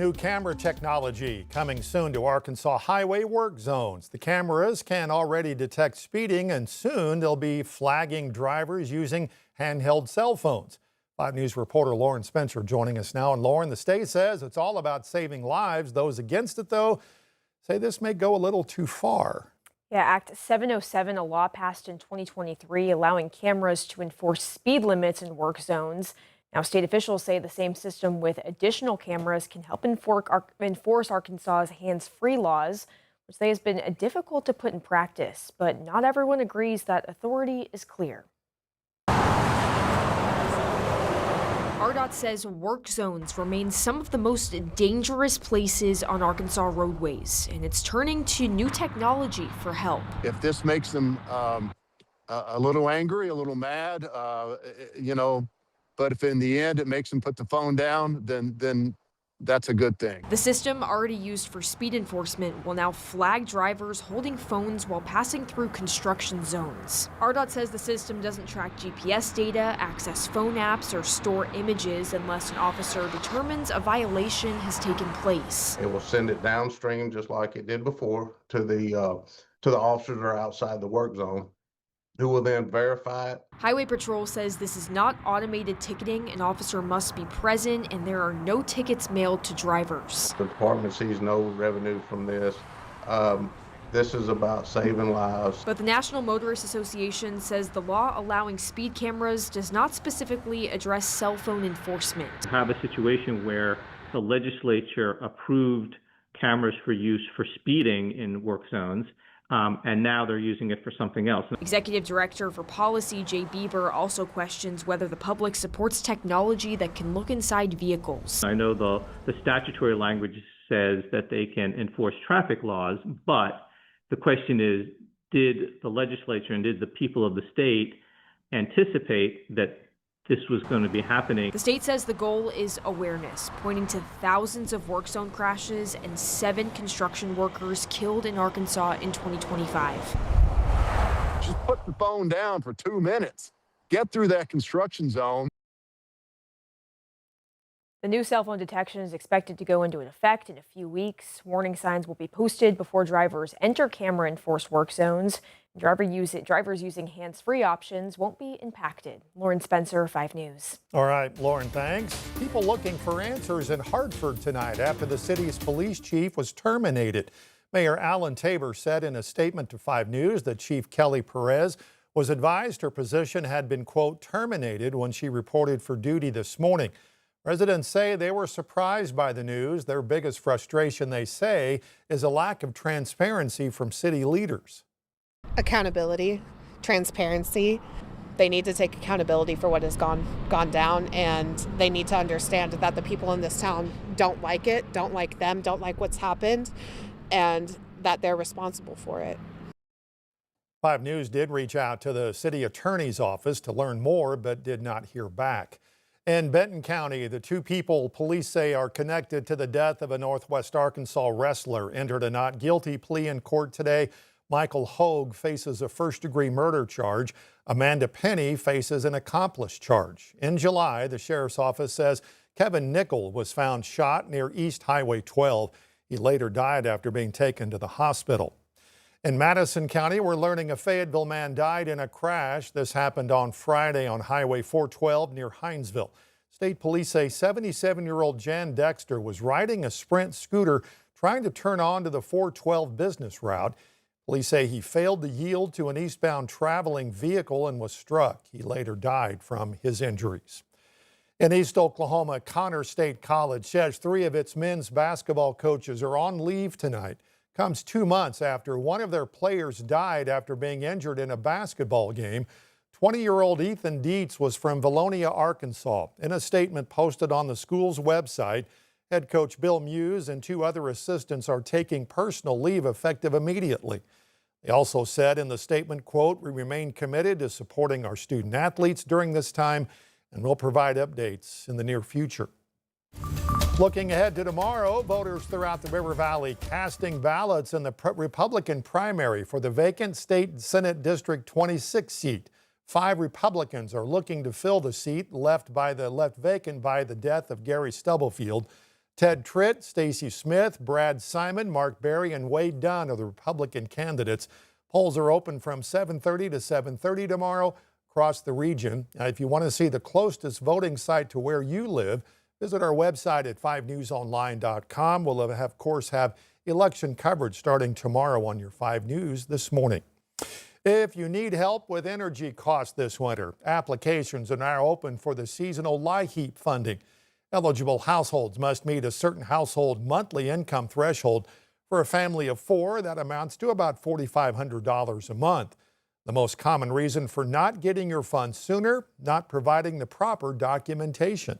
New camera technology coming soon to Arkansas highway work zones. The cameras can already detect speeding, and soon they'll be flagging drivers using handheld cell phones. 5 News reporter Lauren Spencer joining us now. And Lauren, the state says it's all about saving lives. Those against it, though, say this may go a little too far. Yeah, Act 707, a law passed in 2023 allowing cameras to enforce speed limits in work zones. Now, state officials say the same system with additional cameras can help enforce Arkansas's hands-free laws, which they has been difficult to put in practice. But not everyone agrees that authority is clear. RDOT says work zones remain some of the most dangerous places on Arkansas roadways, and it's turning to new technology for help. If this makes them a little angry, a little mad, but if in the end it makes them put the phone down, then that's a good thing. The system, already used for speed enforcement, will now flag drivers holding phones while passing through construction zones. RDOT says the system doesn't track GPS data, access phone apps, or store images unless an officer determines a violation has taken place. It will send it downstream just like it did before to the officers that are outside the work zone, who will then verify it. Highway Patrol says this is not automated ticketing. An officer must be present, and there are no tickets mailed to drivers. The department sees no revenue from this. This is about saving lives. But the National Motorist Association says the law allowing speed cameras does not specifically address cell phone enforcement. Have a situation where the legislature approved cameras for use for speeding in work zones, and now they're using it for something else. Executive Director for Policy Jay Bieber also questions whether the public supports technology that can look inside vehicles. I know the statutory language says that they can enforce traffic laws, but the question is, did the legislature and did the people of the state anticipate that this was going to be happening? The state says the goal is awareness, pointing to thousands of work zone crashes and 7 construction workers killed in Arkansas in 2025. Just put the phone down for 2 minutes. Get through that construction zone. The new cell phone detection is expected to go into effect in a few weeks. Warning signs will be posted before drivers enter camera-enforced work zones. Drivers using hands-free options won't be impacted. Lauren Spencer, 5 News. All right, Lauren, thanks. People looking for answers in Hartford tonight after the city's police chief was terminated. Mayor Alan Tabor said in a statement to 5 News that Chief Kelly Perez was advised her position had been, quote, terminated when she reported for duty this morning. Residents say they were surprised by the news. Their biggest frustration, they say, is a lack of transparency from city leaders. Accountability, transparency. They need to take accountability for what has gone down, and they need to understand that the people in this town don't like it, don't like them, don't like what's happened, and that they're responsible for it. 5 News did reach out to the city attorney's office to learn more, but did not hear back. In Benton County, the 2 people police say are connected to the death of a Northwest Arkansas wrestler entered a not guilty plea in court today. Michael Hogue faces a first-degree murder charge. Amanda Penny faces an accomplice charge. In July, the sheriff's office says Kevin Nickel was found shot near East Highway 12. He later died after being taken to the hospital. In Madison County, we're learning a Fayetteville man died in a crash. This happened on Friday on Highway 412 near Hinesville. State police say 77-year-old Jan Dexter was riding a Sprint scooter trying to turn onto the 412 business route. Police say he failed to yield to an eastbound traveling vehicle and was struck. He later died from his injuries. In East Oklahoma, Connor State College says 3 of its men's basketball coaches are on leave tonight. Comes 2 months after one of their players died after being injured in a basketball game. 20-year-old Ethan Dietz was from Valonia, Arkansas. In a statement posted on the school's website, head coach Bill Muse and 2 other assistants are taking personal leave effective immediately. They also said in the statement, quote, "We remain committed to supporting our student athletes during this time and will provide updates in the near future." Looking ahead to tomorrow, voters throughout the River Valley casting ballots in the Republican primary for the vacant State Senate District 26 seat. 5 Republicans are looking to fill the seat left vacant by the death of Gary Stubblefield. Ted Tritt, Stacey Smith, Brad Simon, Mark Berry, and Wade Dunn are the Republican candidates. Polls are open from 7:30 to 7:30 tomorrow across the region. Now, if you want to see the closest voting site to where you live, visit our website at 5newsonline.com. We'll, of course, have election coverage starting tomorrow on your 5 News this morning. If you need help with energy costs this winter, applications are now open for the seasonal LIHEAP funding. Eligible households must meet a certain household monthly income threshold. For a family of 4, that amounts to about $4,500 a month. The most common reason for not getting your funds sooner, not providing the proper documentation.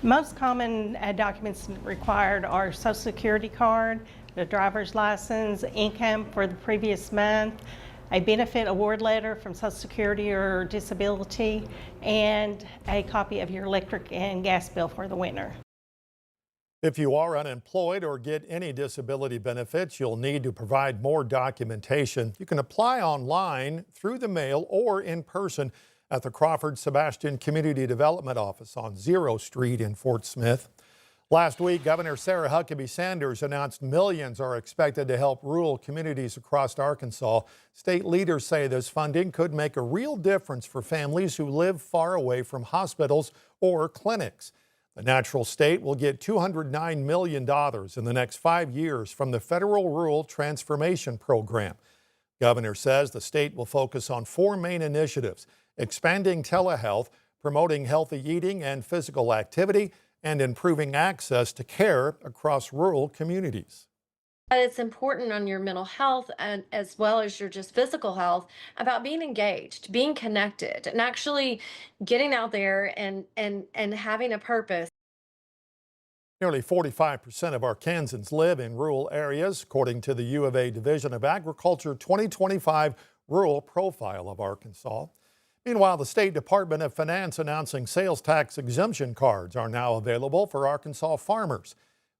Most common documents required are Social Security card, the driver's license, income for the previous month, a benefit award letter from Social Security or disability, and a copy of your electric and gas bill for the winter. If you are unemployed or get any disability benefits, you'll need to provide more documentation. You can apply online, through the mail, or in person at the Crawford Sebastian Community Development Office on 0 Street in Fort Smith. Last week, Governor Sarah Huckabee Sanders announced millions are expected to help rural communities across Arkansas. State leaders say this funding could make a real difference for families who live far away from hospitals or clinics. The natural state will get $209 million in the next 5 years from the Federal Rural Transformation Program. Governor says the state will focus on 4 main initiatives: expanding telehealth, promoting healthy eating and physical activity, and improving access to care across rural communities. It's important on your mental health and as well as your just physical health about being engaged, being connected, and actually getting out there and having a purpose. Nearly 45% of Arkansans live in rural areas, according to the U of A Division of Agriculture 2025 Rural Profile of Arkansas. Meanwhile, the State Department of Finance announcing sales tax exemption cards are now available for Arkansas farmers.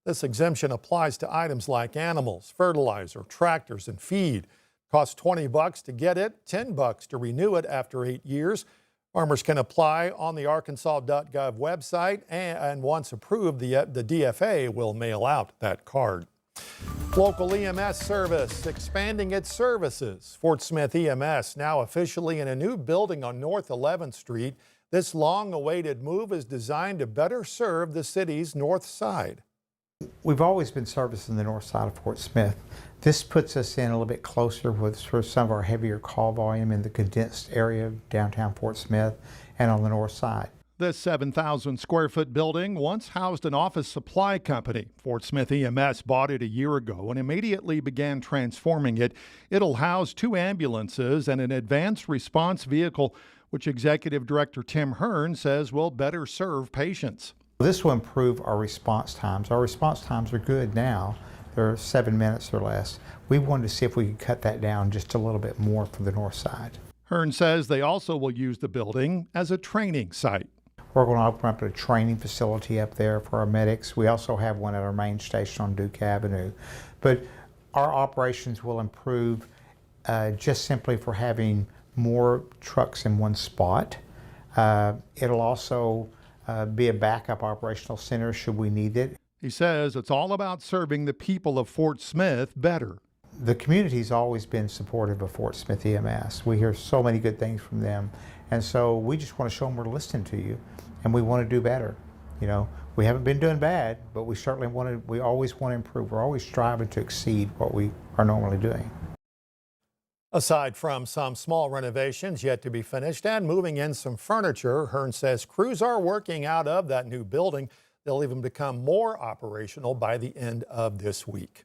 This exemption applies to items like animals, fertilizer, tractors, and feed. Costs $20 to get it, $10 to renew it after 8 years. Farmers can apply on the arkansas.gov website, and once approved, the DFA will mail out that card. Local EMS service expanding its services. Fort Smith EMS now officially in a new building on North 11th Street. This long-awaited move is designed to better serve the city's north side. We've always been servicing the north side of Fort Smith. This puts us in a little bit closer for some of our heavier call volume in the condensed area of downtown Fort Smith and on the north side. This 7,000 square foot building once housed an office supply company. Fort Smith EMS bought it a year ago and immediately began transforming it. It'll house 2 ambulances and an advanced response vehicle, which Executive Director Tim Hearn says will better serve patients. This will improve our response times. Our response times are good now. They're 7 minutes or less. We wanted to see if we could cut that down just a little bit more for the north side. Hearn says they also will use the building as a training site. We're going to open up a training facility up there for our medics. We also have one at our main station on Duke Avenue. But our operations will improve just simply for having more trucks in one spot. It'll also be a backup operational center should we need it. He says it's all about serving the people of Fort Smith better. The community's always been supportive of Fort Smith EMS. We hear so many good things from them. And so we just want to show them we're listening to you and we want to do better. You know, we haven't been doing bad, but we always want to improve. We're always striving to exceed what we are normally doing. Aside from some small renovations yet to be finished and moving in some furniture, Hearn says crews are working out of that new building. They'll even become more operational by the end of this week.